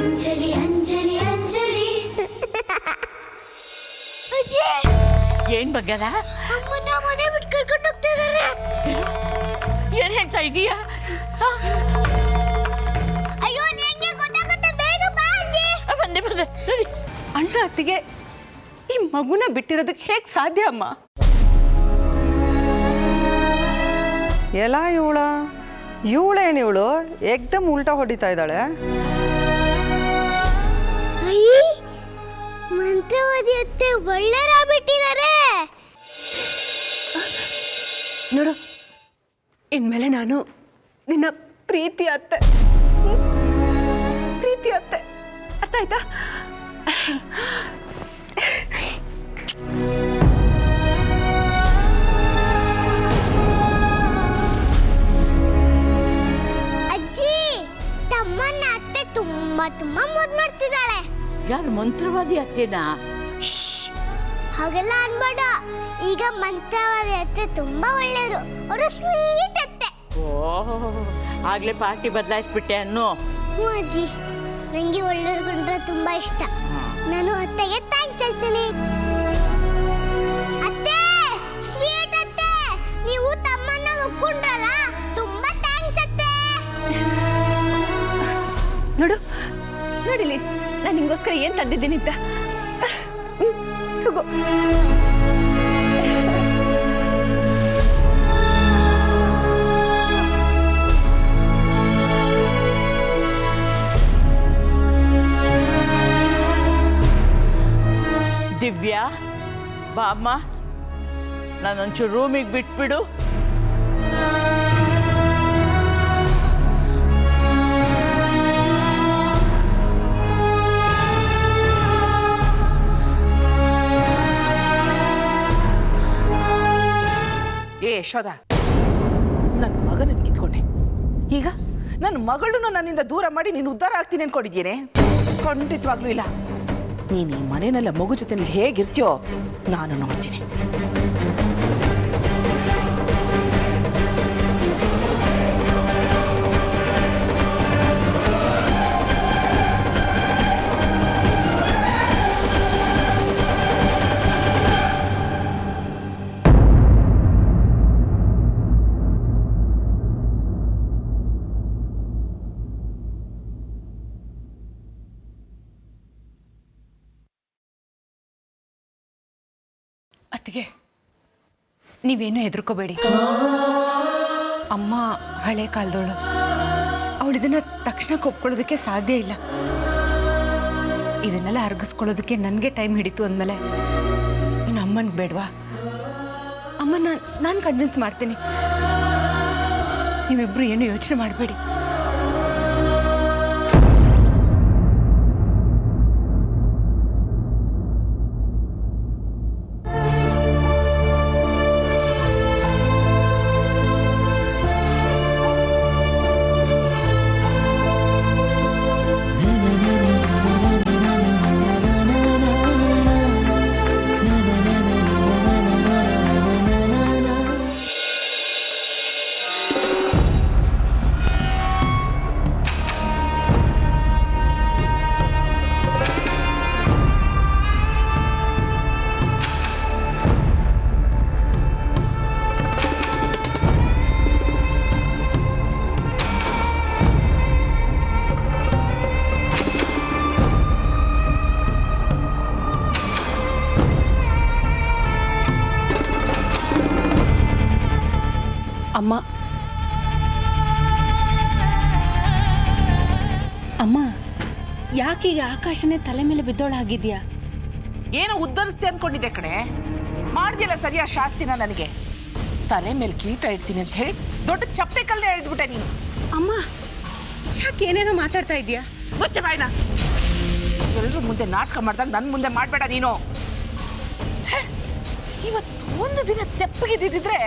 ಅಂಜಲಿ ಅಂಜಲಿ ಅಂಜಲಿ ಏನ್ ಬಗ್ಗಲ್ಲ ಅಮ್ಮನ ಮನೆ ಬಿಟ್ಟು ಕರ್ಕೊಂಡು ಹೋಗ್ತಾ ಇದ್ದಾರೆ. ಏನ್ ಹೇಳ್ತಾ ಇದೀಯಾ? ಅಯ್ಯೋ ನಿಂಗೆ ಗೊತ್ತಾಗುತ್ತೆ, ಬೇಗ ಬಾ ಅಜ್ಜಿ. ಬಂದೆ ಬಂದೆ ಸರಿ. ಅಣ್ಣ ಅತ್ತಿಗೆ ಈ ಮಗುನ ಬಿಟ್ಟಿರೋದಕ್ಕೆ ಹೇಗೆ ಸಾಧ್ಯ ಅಮ್ಮ? ಎಲ್ಲ ಇವಳೇನಿವಳು ಏಕ್ದಮ್ ಉಲ್ಟಾ ಹೊಡಿತಾ ಇದ್ದಾಳೆ. ಅಯ್ಯ, ಮಂತ್ರವಾದಿ ಅತ್ತೆ ಒಳ್ಳೆರಾಗ್ಬಿಟ್ಟಿದ್ದಾರೆ. ನೋಡು, ಇನ್ಮೇಲೆ ನಾನು ನಿನ್ನ ಪ್ರೀತಿ ಅತ್ತೆ ಅರ್ಥ ಆಯ್ತಾ? ಅಜ್ಜಿ, ತಮ್ಮನ್ನ ಅತ್ತೆ ತುಂಬಾ ಮುದ್ದು ಮಾಡ್ತಿದ್ದಾಳೆ. ಯಾರು ಮಂತ್ರವಾದಿ ಅತ್ತೇನಾ? ಹಾಗೆಲ್ಲ ಅನ್ಬೇಡ. ಈಗ ಮಂತ್ರವಾದಿ ಅತ್ತೆ ತುಂಬಾ ಒಳ್ಳೆಯವರು, ಅವರು ಸ್ವೀಟ್ ಅತ್ತೆ. ಓ, ಆಗ್ಲೇ ಪಾರ್ಟಿ ಬದಲಾಯಿಸ್ಬಿಟ್ಟೆ ಅನ್ನೋ. ಹ್ಞೂ ಅಜ್ಜಿ, ನಂಗೆ ಒಳ್ಳೆಯವ್ರು ಕಂಡ್ರೆ ತುಂಬಾ ಇಷ್ಟ. ನಾನು ಅತ್ತೆಗೆ ಥ್ಯಾಂಕ್ಸ್ ಹೇಳ್ತೀನಿ. ಅತ್ತೆ, ಸ್ವೀಟ್ ಅತ್ತೆ, ನೀವು ತಮ್ಮನ್ನ ಒಪ್ಕೊಂಡ್ರಲ್ಲ, ತುಂಬಾ ಥ್ಯಾಂಕ್ಸ್ ಅತ್ತೆ. ನೋಡಿಲಿ, ನಾನು ನಿಂಗೋಸ್ಕರ ಏನು ತಂದಿದ್ದೀನಿ ಅಂತ. ಹೋಗೋ. ದಿವ್ಯಾ, ಬಾ ಅಮ್ಮ, ನಾನೊಂಚೂರು ರೂಮಿಗೆ ಬಿಟ್ಬಿಡು. ಯಶೋದ, ನನ್ನ ಮಗನನ್ನು ಕಿತ್ಕೊಂಡೆ. ಈಗ ನನ್ನ ಮಗಳನ್ನು ನನ್ನಿಂದ ದೂರ ಮಾಡಿ ನೀನು ಉದ್ಧಾರ ಆಗ್ತೀನಿ ಅನ್ಕೊಂಡಿದ್ದೇನೆ. ಖಂಡಿತವಾಗ್ಲೂ ಇಲ್ಲ. ನೀನು ಈ ಮನೆಯಲ್ಲ ಮಗು ಜೊತೆ ಹೇಗಿರ್ತೀಯೋ ನಾನು ನೋಡ್ತೀನಿ. ಅತ್ತಿಗೆ, ನೀವೇನು ಹೆದರ್ಕೋಬೇಡಿ. ಅಮ್ಮ ಹಳೆ ಕಾಲದವಳು, ಅವಳು ಇದನ್ನ ತಕ್ಷಣ ಒಪ್ಕೊಳ್ಳೋದಕ್ಕೆ ಸಾಧ್ಯ ಇಲ್ಲ. ಇದನ್ನೆಲ್ಲ ಅರ್ಗಿಸ್ಕೊಳ್ಳೋದಕ್ಕೆ ನನಗೆ ಟೈಮ್ ಹಿಡಿತು ಅಂದಮೇಲೆ ಇನ್ನು ಅಮ್ಮನಿಗೆ ಬೇಡವಾ? ಅಮ್ಮನ ನಾನು ಕನ್ವಿನ್ಸ್ ಮಾಡ್ತೀನಿ. ನೀವಿಬ್ರು ಏನು ಯೋಚನೆ ಮಾಡಬೇಡಿ. ಅಮ್ಮ ಅಮ್ಮ, ಯಾಕೀಗ ಆಕಾಶನೇ ತಲೆ ಮೇಲೆ ಬಿದ್ದೋಳಾಗಿದ್ಯಾ? ಏನು ಉದ್ಧರಿಸ್ತಿ ಅನ್ಕೊಂಡಿದ್ದೆ ಕಣೆ. ಮಾಡ್ದಿಲ್ಲ ಸರಿಯಾ ಶಾಸ್ತಿನ ನನಗೆ. ತಲೆ ಮೇಲೆ ಕೀಟ ಇಡ್ತೀನಿ ಅಂತ ಹೇಳಿ ದೊಡ್ಡ ಚಪ್ಪೆ ಕಲ್ಲೇ ಎಳೆದ್ಬಿಟ್ಟೆ ನೀನು. ಅಮ್ಮ, ಯಾಕೆ ಏನೇನೋ ಮಾತಾಡ್ತಾ ಇದೀಯಾ? ಮುಚ್ಚ ಬಾಯ್ನ. ಎಲ್ಲರೂ ಮುಂದೆ ನಾಟಕ ಮಾಡಿದಾಗ ನನ್ನ ಮುಂದೆ ಮಾಡಬೇಡ ನೀನು. ಇವತ್ತು ಒಂದು ದಿನ ತೆಪ್ಪಗಿದ್ದಿದ್ರೆ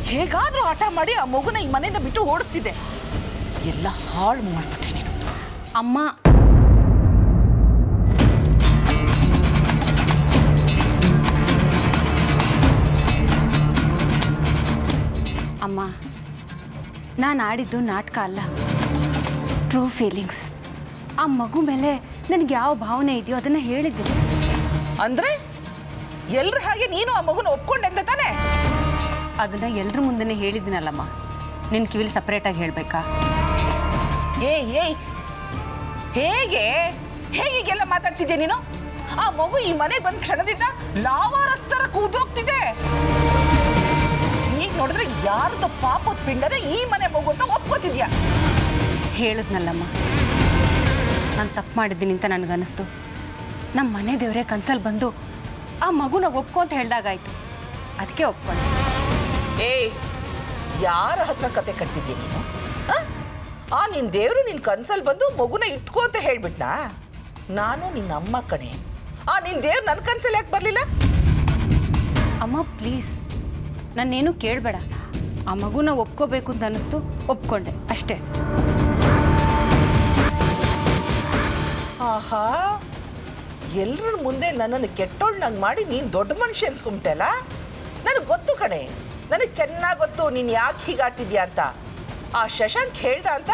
ಹೇಗಾದ್ರೂ ಆಟ ಮಾಡಿ ಆ ಮಗುನ ಈ ಮನೆಯಿಂದ ಬಿಟ್ಟು ಓಡಿಸ್ತಿದ್ದೆ. ಎಲ್ಲ ಹಾಳು ಮಾಡ್ಬಿಟ್ಟೆ ನೀನು. ಅಮ್ಮ, ಅಮ್ಮ, ನಾನು ಆಡಿದ್ದು ನಾಟಕ ಅಲ್ಲ, ಟ್ರೂ ಫೀಲಿಂಗ್ಸ್. ಆ ಮಗು ಮೇಲೆ ನನಗೆ ಯಾವ ಭಾವನೆ ಇದೆಯೋ ಅದನ್ನು ಹೇಳಿದ್ದೀನಿ. ಅಂದ್ರೆ ಎಲ್ರ ಹಾಗೆ ನೀನು ಆ ಮಗುನ ಒಪ್ಕೊಂಡೆ ಅಂತ ತಾನೆ? ಅದನ್ನು ಎಲ್ಲರ ಮುಂದೆ ಹೇಳಿದ್ದೀನಲ್ಲಮ್ಮ, ನಿನ್ನ ಕಿವಿಲಿ ಸಪ್ರೇಟಾಗಿ ಹೇಳಬೇಕಾ? ಏಯ್ ಹೇಗೆ ಹೇಗೆಲ್ಲ ಮಾತಾಡ್ತಿದ್ಯಾ ನೀನು? ಆ ಮಗು ಈ ಮನೆ ಬಂದ ಕ್ಷಣದಿಂದ ಲಾವಾರಸ್ತರ ಕೂದೋಗ್ತಿದೆ. ಈಗ ನೋಡಿದ್ರೆ ಯಾರ್ದು ಪಾಪದ ಪಿಂಡನೆ ಈ ಮನೆ ಮಗು ಅಂತ ಒಪ್ಕೋತಿದ್ಯಾ? ಹೇಳಿದ್ನಲ್ಲಮ್ಮ, ನಾನು ತಪ್ಪು ಮಾಡಿದ್ದೀನಿ ಅಂತ ನನಗನ್ನಿಸ್ತು. ನಮ್ಮ ಮನೆ ದೇವರೇ ಕನ್ಸಲ್ಲಿ ಬಂದು ಆ ಮಗುನ ಒಪ್ಕೊ ಅಂತ ಹೇಳ್ದಾಗಾಯ್ತು, ಅದಕ್ಕೆ ಒಪ್ಕೊಂಡೆ. ಏಯ್, ಯಾರ ಹತ್ರ ಕತೆ ಕಟ್ತಿದ್ಯಾ ನೀನು? ಆ ನಿನ್ನ ದೇವರು ನಿನ್ನ ಕನ್ಸಲ್ಲಿ ಬಂದು ಮಗುನ ಇಟ್ಕೋ ಅಂತ ಹೇಳ್ಬಿಟ್ನಾ? ನಾನು ನಿನ್ನ ಅಮ್ಮ ಕಣೆ. ಆ ನಿನ್ನ ದೇವ್ರು ನನ್ನ ಕನ್ಸಲ್ಲಿ ಯಾಕೆ ಬರಲಿಲ್ಲ? ಅಮ್ಮ ಪ್ಲೀಸ್, ನನ್ನೇನು ಕೇಳಬೇಡ. ಆ ಮಗುನ ಒಪ್ಕೋಬೇಕು ಅಂತ ಅನ್ನಿಸ್ತು, ಒಪ್ಕೊಂಡೆ ಅಷ್ಟೇ. ಆಹಾ, ಎಲ್ಲರ ಮುಂದೆ ನನ್ನನ್ನು ಕೆಟ್ಟೋಳ್ನಂಗೆ ಮಾಡಿ ನೀನು ದೊಡ್ಡ ಮನುಷ್ಯ ಅನ್ಸ್ಕೊಂಬಿಟ್ಟಲ್ಲ. ನನಗೆ ಗೊತ್ತು ಕಣೆ, ನನಗೆ ಚೆನ್ನಾಗಿ ಗೊತ್ತು ನೀನು ಯಾಕೆ ಹೀಗಾಡ್ತಿದ್ಯಾ ಅಂತ. ಆ ಶಶಾಂಕ್ ಹೇಳ್ದ ಅಂತ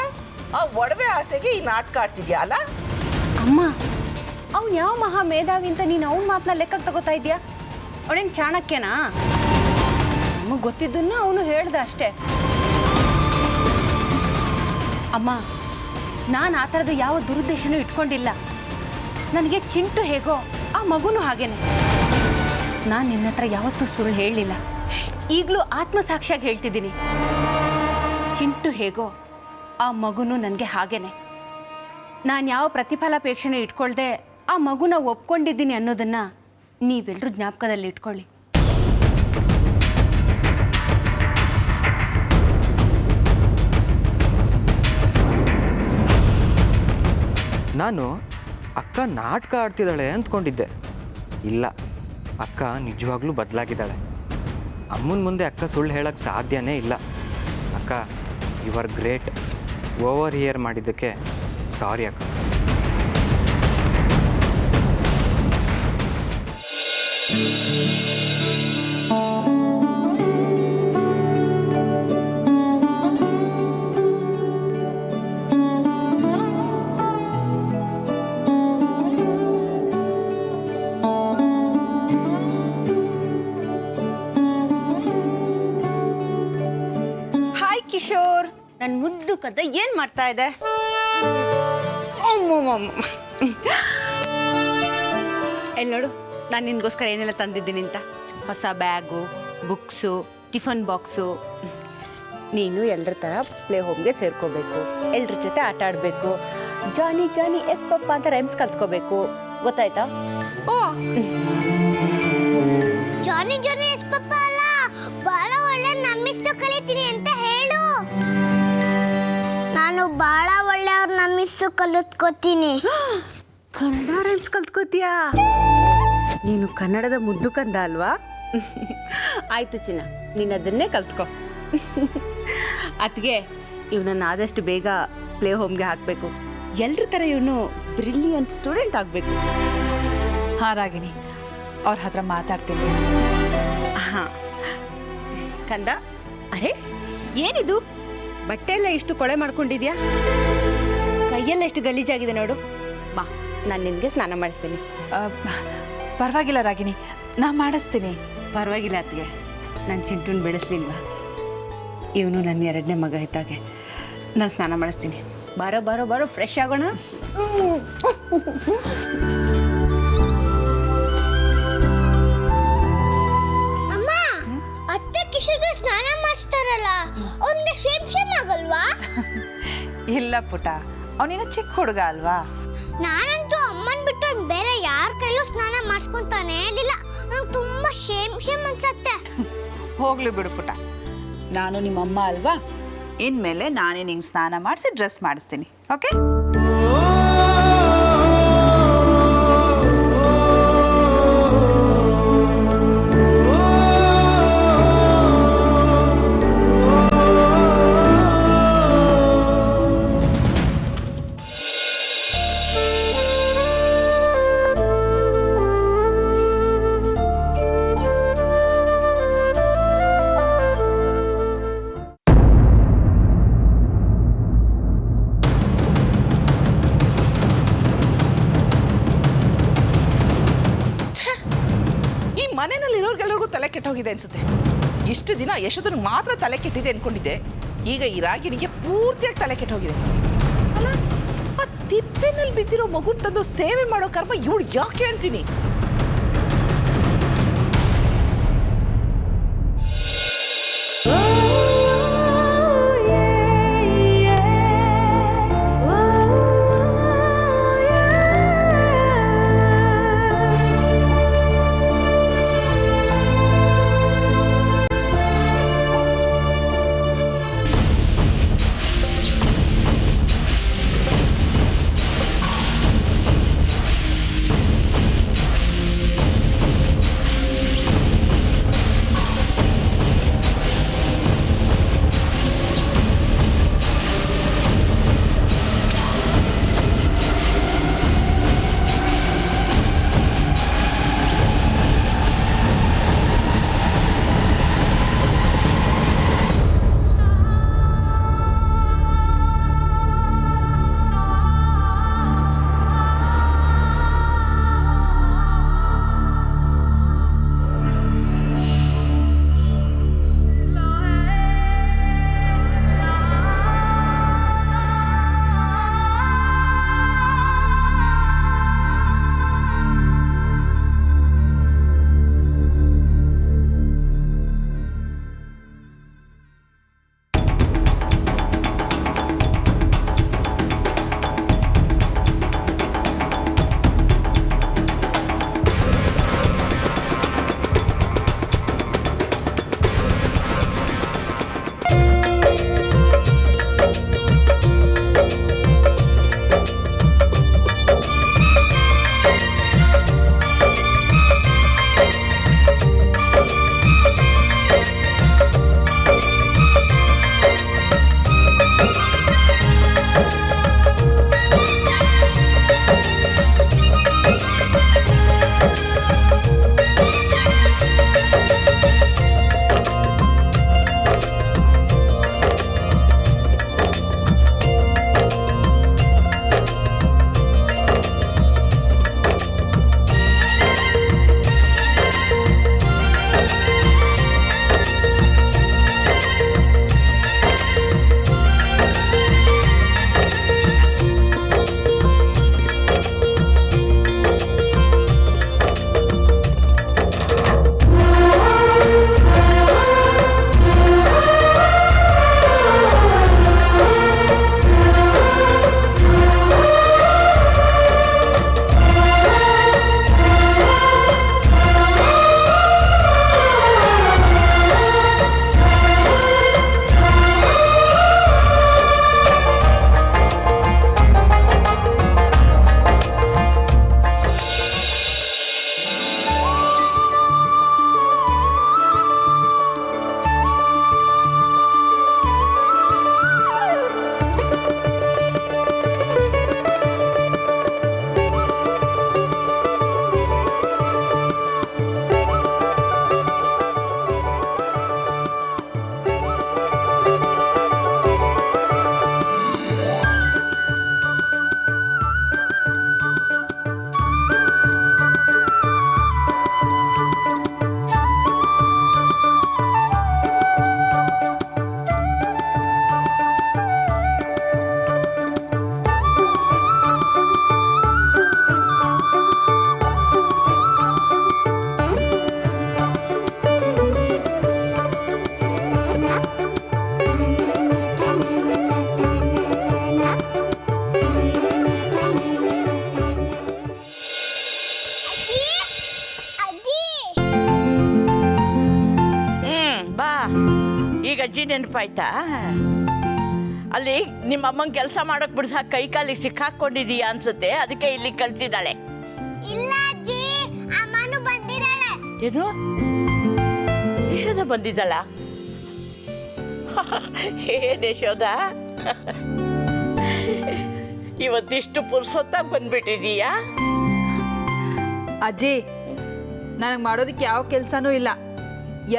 ಆ ಒಡವೆ ಆಸೆಗೆ ಈ ನಾಟಕ ಆಡ್ತಿದ್ಯಾ ಅಲ್ಲ? ಅಮ್ಮ, ಅವ್ನು ಯಾವ ಮಹಾ ಮೇಧಾವಿ ಅಂತ ನೀನು ಅವ್ನ ಮಾತನ್ನ ಲೆಕ್ಕಕ್ಕೆ ತಗೋತಾ ಇದೆಯಾ? ಅವನೇನು ಚಾಣಕ್ಯನಾ? ನಮಗೆ ಗೊತ್ತಿದ್ದನ್ನು ಅವನು ಹೇಳ್ದ ಅಷ್ಟೇ. ಅಮ್ಮ, ನಾನು ಆ ಥರದ ಯಾವ ದುರುದ್ದೇಶನೂ ಇಟ್ಕೊಂಡಿಲ್ಲ. ನನಗೆ ಚಿಂಟು ಹೇಗೋ ಆ ಮಗುನೂ ಹಾಗೇನೆ. ನಾನು ನಿನ್ನ ಹತ್ರ ಯಾವತ್ತೂ ಸುಳ್ಳು ಹೇಳಲಿಲ್ಲ, ಈಗಲೂ ಆತ್ಮಸಾಕ್ಷಿಯಾಗಿ ಹೇಳ್ತಿದ್ದೀನಿ. ಚಿಂಟು ಹೇಗೋ ಆ ಮಗುನೂ ನನಗೆ ಹಾಗೇನೆ. ನಾನು ಯಾವ ಪ್ರತಿಫಲಾಪೇಕ್ಷೆನೂ ಇಟ್ಕೊಳ್ದೆ ಆ ಮಗುನ ಒಪ್ಕೊಂಡಿದ್ದೀನಿ ಅನ್ನೋದನ್ನು ನೀವೆಲ್ಲರೂ ಜ್ಞಾಪಕದಲ್ಲಿ ಇಟ್ಕೊಳ್ಳಿ. ನಾನು ಅಕ್ಕ ನಾಟಕ ಆಡ್ತಿದ್ದಾಳೆ ಅಂದ್ಕೊಂಡಿದ್ದೆ. ಇಲ್ಲ, ಅಕ್ಕ ನಿಜವಾಗ್ಲೂ ಬದಲಾಗಿದ್ದಾಳೆ. ಅಮ್ಮನ ಮುಂದೆ ಅಕ್ಕ ಸುಳ್ಳು ಹೇಳೋಕ್ಕೆ ಸಾಧ್ಯನೇ ಇಲ್ಲ. ಅಕ್ಕ, you are great. Over here ಮಾಡಿದ್ದಕ್ಕೆ ಸಾರಿ ಅಕ್ಕ. ಹಾಯ್ ಕಿಶೋರ್, ನನ್ನ ಮುದ್ದು ಕದ ಏನು ಮಾಡ್ತಾ ಇದೆ? ಎಲ್ಲಿ ನೋಡು, ನಾನು ನಿನಗೋಸ್ಕರ ಏನೆಲ್ಲ ತಂದಿದ್ದೀನಿ ಅಂತ. ಹೊಸ ಬ್ಯಾಗು, ಬುಕ್ಸು, ಟಿಫನ್ ಬಾಕ್ಸು. ನೀನು ಎಲ್ಲರ ಥರ ಪ್ಲೇ ಹೋಮ್ಗೆ ಸೇರ್ಕೋಬೇಕು, ಎಲ್ಲರ ಜೊತೆ ಆಟ ಆಡಬೇಕು, ಜಾನಿ ಜಾನಿ ಎಸ್ ಪಪ್ಪ ಅಂತ ರೈಮ್ಸ್ ಕಲ್ತ್ಕೋಬೇಕು. ಗೊತ್ತಾಯ್ತಾ? ಓ, ಜಾನಿ ಜಾನಿ ಎಸ್ ಪಪ್ಪ ಅಲ್ಲ, ಬಹಳ ಒಳ್ಳೆ ನಮ್ಮಿಷ್ಟು ಕಲಿತೀನಿ ಅಂತ ಹೇಳು. ನಾನು ಬಹಳ ಒಳ್ಳೆಯವ್ರ ನಮ್ಮಿಷ್ಟು ಕಲಿತ್ಕೋತೀನಿ. ಕನ್ನಡ ರೈಮ್ಸ್ ಕಲ್ತ್ಕೋತೀಯಾ? ನೀನು ಕನ್ನಡದ ಮುದ್ದು ಕಂದ ಅಲ್ವಾ? ಆಯ್ತು ಚಿನ್ನ, ನೀನು ಅದನ್ನೇ ಕಲ್ತ್ಕೊ. ಅದಕ್ಕೆ ಇವನನ್ನು ಆದಷ್ಟು ಬೇಗ ಪ್ಲೇ ಹೋಮ್ಗೆ ಹಾಕಬೇಕು. ಎಲ್ಲರ ಥರ ಇವನು ಬ್ರಿಲಿಯಂಟ್ ಸ್ಟೂಡೆಂಟ್ ಆಗಬೇಕು. ಹಾಂ ರಾಗಿಣಿ, ಅವ್ರ ಹತ್ರ ಮಾತಾಡ್ತೀನಿ. ಹಾಂ ಕಂದ. ಅರೆ, ಏನಿದು ಬಟ್ಟೆ ಎಲ್ಲ ಇಷ್ಟು ಕೊಳೆ ಮಾಡ್ಕೊಂಡಿದ್ಯಾ? ಕೈಯೆಲ್ಲ ಎಷ್ಟು ಗಲೀಜಾಗಿದೆ ನೋಡು. ಬಾ, ನಾನು ನಿನಗೆ ಸ್ನಾನ ಮಾಡಿಸ್ತೀನಿ. ಪರವಾಗಿಲ್ಲ ರಾಗಿಣಿ, ನಾ ಮಾಡಿಸ್ತೀನಿ. ಪರವಾಗಿಲ್ಲ ಅತ್ತಿಗೆ, ನಾನು ಚಿಂಟುನ ಬೆಳೆಸ್ಲಿಲ್ವಾ? ಇವನು ನನ್ನ ಎರಡನೇ ಮಗ ಇದ್ದಾಗೆ. ನಾನು ಸ್ನಾನ ಮಾಡಿಸ್ತೀನಿ. ಬಾರೋ ಬಾರೋ ಬಾರೋ, ಫ್ರೆಶ್ ಆಗೋಣ. ಅಮ್ಮ, ಅತ್ತೆ ಕಿಶೋರ್ಗೆ ಸ್ನಾನ ಮಾಡಿಸ್ತಾರಲ್ಲ, ಅವ್ನಿಗೆ ಶೇಮ್ ಆಗಲ್ವಾ? ಇಲ್ಲ ಪುಟ, ಅವನಿನ್ನ ಚಿಕ್ಕ ಹುಡುಗ ಅಲ್ವಾ? ನಾನಂತೂ ಅಮ್ಮನ್ ಬಿಟ್ಟು ಬೇರೆ ಯಾರ ಕೈಲೂ ಸ್ನಾನ ಮಾಡಿಸ್ಕೊಂತಾನೆ ಇರಲಿಲ್ಲ. ನಂಗೆ ತುಂಬಾ ಶೇಮ್ ಅನ್ಸತ್ತೆ. ಹೋಗ್ಲಿ ಬಿಡು ಪುಟ, ನಾನು ನಿಮ್ಮಮ್ಮ ಅಲ್ವಾ? ಇನ್ಮೇಲೆ ನಾನೇ ನಿಂಗೆ ಸ್ನಾನ ಮಾಡಿಸಿ ಡ್ರೆಸ್ ಮಾಡಿಸ್ತೀನಿ. ಓಕೆ? ಹೋಗಿದೆ ಅನ್ಸುತ್ತೆ. ಇಷ್ಟು ದಿನ ಯಶೋಧನಿಗೆ ಮಾತ್ರ ತಲೆ ಕೆಟ್ಟಿದೆ ಅನ್ಕೊಂಡಿದ್ದೆ, ಈಗ ಈ ರಾಗಿಣಿಗೆ ಪೂರ್ತಿಯಾಗಿ ತಲೆ ಕೆಟ್ಟು ಹೋಗಿದೆ. ಅಲ್ಲ, ಆ ತಿಪ್ಪೆನಲ್ಲಿ ಬಿದ್ದಿರೋ ಮಗುನ್ ತಂದು ಸೇವೆ ಮಾಡೋ ಕರ್ಮ ಇವಳು ಯಾಕೆ ಅಂತೀನಿ. ಅಜ್ಜಿ ನೆನಪಾಯ್ತಾ? ಅಲ್ಲಿ ನಿಮ್ಮ ಅಮ್ಮಂಗೆ ಕೆಲಸ ಮಾಡೋಕೆ ಬಿಡ್ಸ ಕೈ ಕಾಲಿಗೆ ಸಿಕ್ಕಾಕೊಂಡಿದೀಯಾ ಅನ್ಸುತ್ತೆ, ಅದಕ್ಕೆ ಇಲ್ಲಿ ಕಳ್ತಿದ್ದಾಳೆ. ಇಲ್ಲ ಅಜ್ಜಿ, ಅಮ್ಮನು ಬಂದಿದ್ದಾಳೆ. ಏನು ಯಶೋಧ ಬಂದಿದ್ದಾಳ? ಏನ್ ಯಶೋಧ, ಇವತ್ತಿಷ್ಟು ಪುರ್ಸೊತ್ತಾಗಿ ಬಂದ್ಬಿಟ್ಟಿದೀಯಾ? ಅಜ್ಜಿ, ನನಗೆ ಮಾಡೋದಕ್ಕೆ ಯಾವ ಕೆಲಸನೂ ಇಲ್ಲ,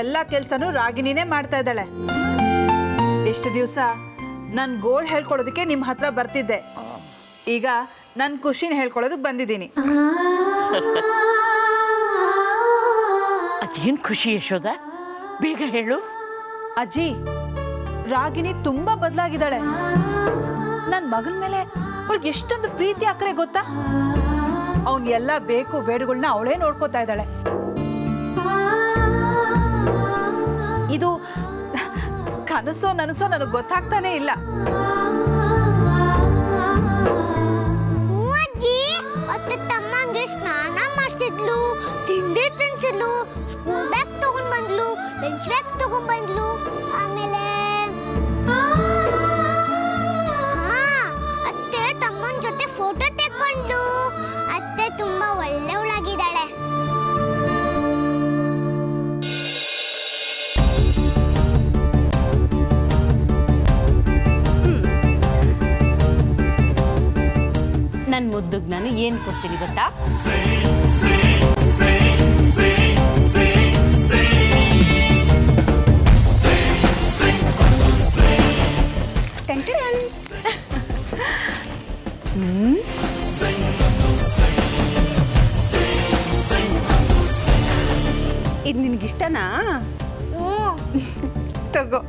ಎಲ್ಲ ಕೆಲಸನೂ ರಾಗಿಣಿನೇ ಮಾಡ್ತಾ ಇದ್ದಾಳೆ. ಎಷ್ಟು ದಿವಸ ನನ್ನ ಗೋಳ್ ಹೇಳ್ಕೊಡೋದಕ್ಕೆ ನಿಮ್ಮ ಹತ್ರ ಬರ್ತಿದ್ದೆ, ಈಗ ನನ್ನ ಖುಷಿನ ಹೇಳ್ಕೊಳ್ಳೋದಕ್ಕೆ ಬಂದಿದ್ದೀನಿ. ಅದೇನು ಖುಷಿ ಯಶೋದ, ಬೇಗ ಹೇಳು. ಅಜ್ಜಿ, ರಾಗಿಣಿ ತುಂಬಾ ಬದಲಾಗಿದ್ದಾಳೆ. ನನ್ನ ಮಗನ ಮೇಲೆ ಅವಳಿಗೆ ಎಷ್ಟೊಂದು ಪ್ರೀತಿ ಅಕ್ಕರೆ ಗೊತ್ತಾ? ಅವನ್ ಎಲ್ಲ ಬೇಕು ಬೇಡುಗಳನ್ನ ಅವಳೇ ನೋಡ್ಕೋತಾ ಇದ್ದಾಳೆ. ಇದು ಕನಸೋ ನನಸೋ ನನಗೆ ಗೊತ್ತಾಗ್ತಾನೆ ಇಲ್ಲ. ಅಜ್ಜಿ ಅತ್ತೆ ತಮ್ಮಂಗೆ ಸ್ನಾನ ಮಾಡಿಸಿದ್ಲು, ತಿಂಡಿ ತಿನ್ಸಿದ್ಲು, ಸ್ಕೂಲ್ ಬ್ಯಾಗ್ ತಗೊಂಡ್ ಬಂದ್ಲು, ಲಂಚ್ ಬ್ಯಾಗ್ ತಗೊಂಡ್ ಬಂದ್ಲು. ಆಮೇಲೆ ಅತ್ತೆ ತಮ್ಮನ ಜೊತೆ ಫೋಟೋ ತೆಕ್ಕೊಂಡು. ಅತ್ತೆ ತುಂಬಾ ಒಳ್ಳೆಯವಳಾಗಿದ್ದಾಳೆ. ನನ್ನ ಮುದ್ದುಗ್ ನಾನು ಏನು ಕೊಡ್ತೀನಿ ಗೊತ್ತಾ? ಟೆಂಟೆಡನ್. ಇದು ನಿನಗಿಷ್ಟನಾ? ತಗೋ.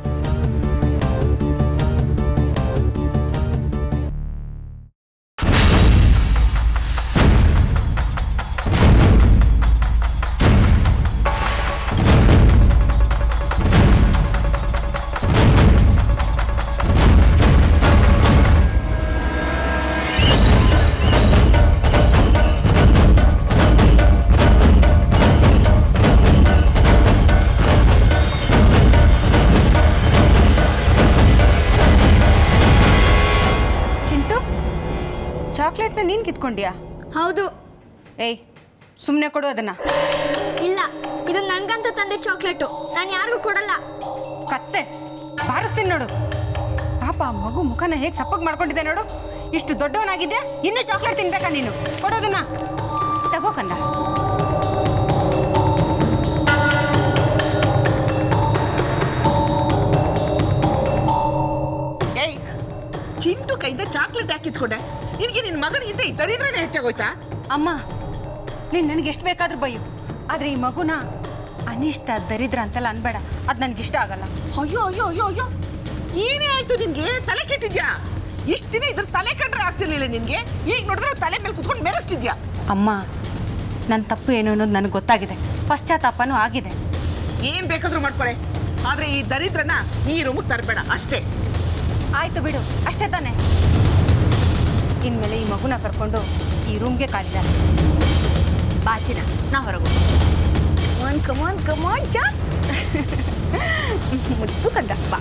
ಚಾಕ್ಲೇಟ್ನ ನೀನು ಕಿತ್ಕೊಂಡ್ಯಾ? ಹೌದು. ಏಯ್, ಸುಮ್ಮನೆ ಕೊಡು ಅದನ್ನ. ಇಲ್ಲ, ಇದು ನನ್ಗಂತ ತಂದೆ ಚಾಕ್ಲೇಟು, ನಾನು ಯಾರಿಗೂ ಕೊಡಲ್ಲ. ಕತ್ತೆ ಬಾರಿಸ್ತೀನಿ ನೋಡು. ಪಾಪ ಆ ಮಗು ಮುಖನ ಹೇಗೆ ಸಪ್ಪಗೆ ಮಾಡ್ಕೊಂಡಿದ್ದೆ ನೋಡು. ಇಷ್ಟು ದೊಡ್ಡವನಾಗಿದ್ದೆ, ಇನ್ನೂ ಚಾಕ್ಲೇಟ್ ತಿನ್ಬೇಕಾ ನೀನು? ಕೊಡೋದನ್ನ ತಗೋಕಂದ. ಏಯ್, ಚಿಂಟು ಕೈಯಿಂದ ಚಾಕ್ಲೇಟ್ ಹಾಕಿತ್ಕೊಂಡೆ. ನಿನಗೆ ನಿನ್ನ ಮಗನಿಗಿಂತ ಈ ದರಿದ್ರನೇ ಹೆಚ್ಚಾಗೋಯ್ತಾ? ಅಮ್ಮ, ನೀನು ನನಗೆ ಎಷ್ಟು ಬೇಕಾದ್ರೂ ಬಯ್ಯು, ಆದರೆ ಈ ಮಗುನ ಅನಿಷ್ಟ ದರಿದ್ರ ಅಂತೆಲ್ಲ ಅನ್ಬೇಡ. ಅದು ನನಗಿಷ್ಟ ಆಗಲ್ಲ. ಅಯ್ಯೋ ಅಯ್ಯೋ ಅಯ್ಯೋ ಅಯ್ಯೋ, ಏನೇ ಆಯ್ತು ನಿನ್ಗೆ? ತಲೆ ಕೆಟ್ಟಿದ್ಯಾ? ಇಷ್ಟು ದಿನ ಇದ್ರ ತಲೆ ಕಂಡ್ರೆ ಆಗ್ತಿರ್ಲಿಲ್ಲ ನಿನ್ಗೆ, ಈಗ ನೋಡಿದ್ರೆ ತಲೆ ಮೇಲೆ ಕುತ್ಕೊಂಡು ಮೆರೆಸ್ತಿದ್ಯಾ? ಅಮ್ಮ, ನನ್ನ ತಪ್ಪು ಏನು ಅನ್ನೋದು ನನಗೆ ಗೊತ್ತಾಗಿದೆ, ಪಶ್ಚಾತ್ತಾಪನೂ ಆಗಿದೆ. ಏನ್ ಬೇಕಾದ್ರೂ ಮಾಡ್ಕೊಳೆ, ಆದ್ರೆ ಈ ದರಿದ್ರನ ಈ ರೂಮಿಗೆ ತರಬೇಡ ಅಷ್ಟೇ. ಆಯ್ತು ಬಿಡು, ಅಷ್ಟೇ ತಾನೆ. ಇನ್ಮೇಲೆ ಈ ಮಗುನ ಕರ್ಕೊಂಡು ಈ ರೂಮ್ಗೆ ಕಾಲಿದ್ದಾರೆ. ಬಾಚಿನ ನಾ ಹೊರಗು. ಕಮಾನ್ ಕಮಾನ್ ಕಮಾನ್ ಚಾ. ಮುದ್ದು ಕಂದ ಬಾ.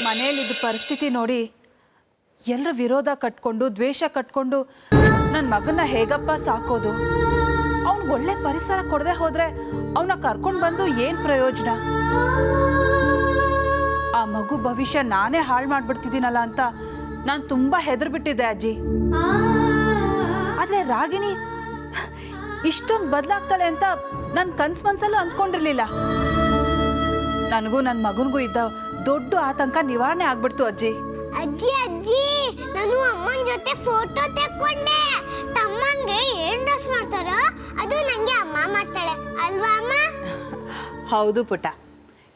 ಮನೆಯಲ್ಲಿದ್ದ ಪರಿಸ್ಥಿತಿ ನೋಡಿ ಎಲ್ಲರ ವಿರೋಧ ಕಟ್ಕೊಂಡು ದ್ವೇಷ ಕಟ್ಕೊಂಡು ನನ್ನ ಮಗನ್ನ ಹೇಗಪ್ಪ ಸಾಕೋದು? ಅವ್ನಿಗೆ ಒಳ್ಳೆ ಪರಿಸರ ಕೊಡದೆ ಹೋದ್ರೆ ಅವನ್ನ ಕರ್ಕೊಂಡು ಬಂದು ಏನು ಪ್ರಯೋಜನ? ಆ ಮಗು ಭವಿಷ್ಯ ನಾನೇ ಹಾಳು ಮಾಡ್ಬಿಡ್ತಿದ್ದೀನಲ್ಲ ಅಂತ ನಾನು ತುಂಬ ಹೆದರ್ಬಿಟ್ಟಿದ್ದೆ ಅಜ್ಜಿ. ಆದರೆ ರಾಗಿಣಿ ಇಷ್ಟೊಂದು ಬದಲಾಗ್ತಾಳೆ ಅಂತ ನನ್ನ ಕನ್ಸು ಮನ್ಸಲ್ಲೂ ಅಂದ್ಕೊಂಡಿರ್ಲಿಲ್ಲ. ನನಗೂ ನನ್ನ ಮಗನಿಗೂ ಇದ್ದ ದೊಡ್ಡ ಆತಂಕ ನಿವಾರಣೆ ಆಗ್ಬಿಡ್ತು ಅಜ್ಜಿ. ಅಜ್ಜಿ ಅಜ್ಜಿ, ನಾನು ಅಮ್ಮನ ಜೊತೆ ಫೋಟೋ ತೆಕ್ಕೊಂಡೆ. ತಮ್ಮಂಗೆ ಏನ್ ಡ್ರೆಸ್ ಮಾಡ್ತಾರೋ ಅದು ನಂಗೆ ಅಮ್ಮ ಮಾಡ್ತಾಳೆ ಅಲ್ವಾ ಅಮ್ಮ? ಹೌದು ಪುಟ್ಟ,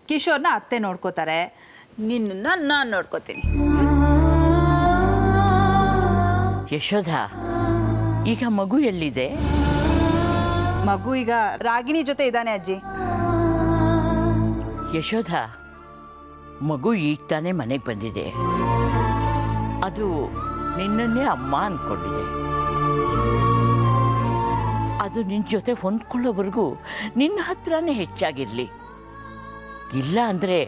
ಕಿಶೋರ್ನ ಅತ್ತೆ ನೋಡ್ಕೋತಾರೆ, ನಿನ್ನ ನಾನು ನೋಡ್ಕೋತೀನಿ. ಯಶೋಧ, ಈಗ ಮಗು ಎಲ್ಲಿದೆ? ಮಗು ಈಗ ರಾಗಿಣಿ ಜೊತೆ ಇದ್ದಾನೆ ಅಜ್ಜಿ. ಯಶೋಧ, ಮಗು ಈಗ ತಾನೇ ಮನೆಗೆ ಬಂದಿದೆ. ಅದು ನಿನ್ನನ್ನೇ ಅಮ್ಮ ಅಂದ್ಕೊಂಡಿದೆ. ಅದು ನಿನ್ನ ಜೊತೆ ಹೊಂದ್ಕೊಳ್ಳೋವರೆಗೂ ನಿನ್ನ ಹತ್ರನೇ ಹೆಚ್ಚಾಗಿರಲಿ. ಇಲ್ಲ ಅಂದರೆ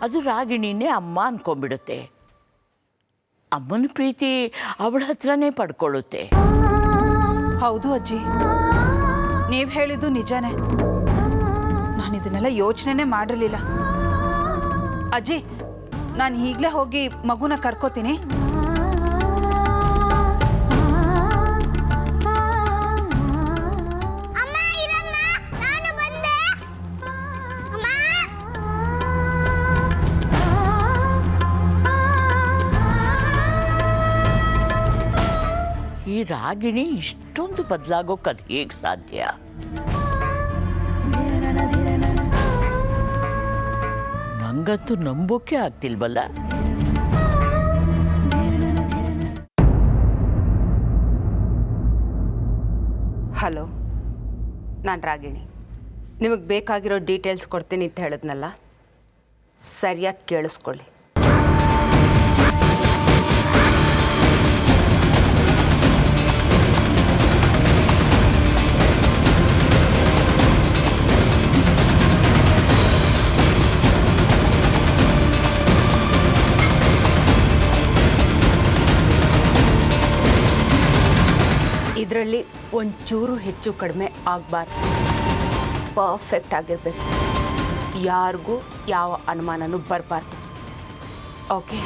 ಅದು ರಾಗಿಣಿನೇ ಅಮ್ಮ ಅಂದ್ಕೊಂಡ್ಬಿಡುತ್ತೆ. ಅಮ್ಮನ ಪ್ರೀತಿ ಅವಳ ಹತ್ರನೇ ಪಡ್ಕೊಳ್ಳುತ್ತೆ. ಹೌದು ಅಜ್ಜಿ, ನೀವು ಹೇಳಿದ್ದು ನಿಜಾನೇ. ನಾನು ಇದನ್ನೆಲ್ಲ ಯೋಚನೆನೇ ಮಾಡಿರಲಿಲ್ಲ. ಅಜ್ಜಿ, ನಾನು ಈಗಲೇ ಹೋಗಿ ಮಗುನ ಕರ್ಕೋತೀನಿ. ಅಮ್ಮ ಇರಮ್ಮ, ನಾನು ಬಂದೆ. ಅಮ್ಮ ಈ ರಾಗಿಣಿ ಇಷ್ಟೊಂದು ಬದಲಾಗೋಕೆ ಅದು ಹೇಗೆ ಸಾಧ್ಯ? ನಂಗಂತೂ ನಂಬೋಕೆ ಆಗ್ತಿಲ್ವಲ್ಲ. ಹಲೋ, ನಾನು ರಾಗಿಣಿ. ನಿಮಗೆ ಬೇಕಾಗಿರೋ ಡೀಟೇಲ್ಸ್ ಕೊಡ್ತೀನಿ ಅಂತ ಹೇಳಿದ್ನಲ್ಲ, ಸರಿಯಾಗಿ ಕೇಳಿಸ್ಕೊಳ್ಳಿ. ಇದರಲ್ಲಿ ಒಂಚೂರು ಹೆಚ್ಚು ಕಡಿಮೆ ಆಗಬಾರ್ದು. ಪರ್ಫೆಕ್ಟ್ ಆಗಿರಬೇಕು. ಯಾರಿಗೂ ಯಾವ ಅನುಮಾನನೂ ಬರಬಾರ್ದು. ಓಕೆ?